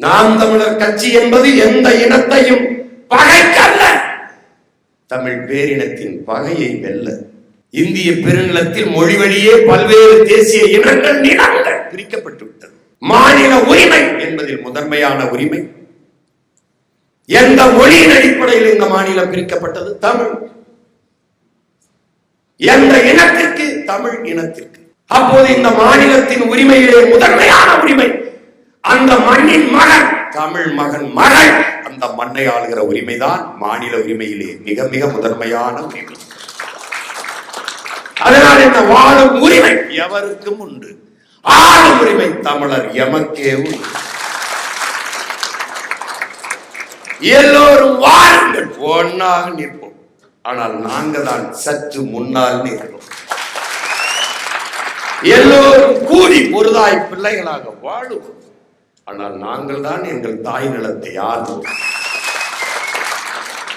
நாம் தமிழர் கட்சி என்பது எந்த இனத்தையும் பகைக்கல்ல, தமிழ் பேரினத்தின் பகையை வெல்ல. இந்திய பெருநிலத்தில் மொழி வழியே பல்வேறு தேசிய இனங்கள் நிலங்கள் பிரிக்கப்பட்டு விட்டது. மாநில உரிமை என்பதில் முதன்மையான உரிமை. எந்த மொழியின் அடிப்படையில் இந்த மாநிலம் பிரிக்கப்பட்டது? தமிழ். எந்த இனத்திற்கு? தமிழ் இனத்திற்கு. அப்போது இந்த மாநிலத்தின் உரிமையிலே முதன்மையான உரிமை அந்த மண்ணின் மகன், தமிழ் மகன் மகள் அந்த மண்ணை ஆளுகிற உரிமைதான் மாநில உரிமையிலே மிக மிக முதன்மையான உரிமை. அதனால் இந்த வாழும் உரிமை எவருக்கும் உண்டு, ஆளும் உரிமை தமிழர் எமக்கே உண்டு. எல்லோரும் வாருங்கள், ஒன்னாக நிற்போம். ஆனால் நாங்கள் தான் சற்று முன்னால் நிற்போம். எல்லோரும் கூடி ஒருதாய் பிள்ளைகளாக வாழுவோம். ஆனால் நாங்கள் தான் எங்கள் தாய் நிலத்தை ஆளுவோம்.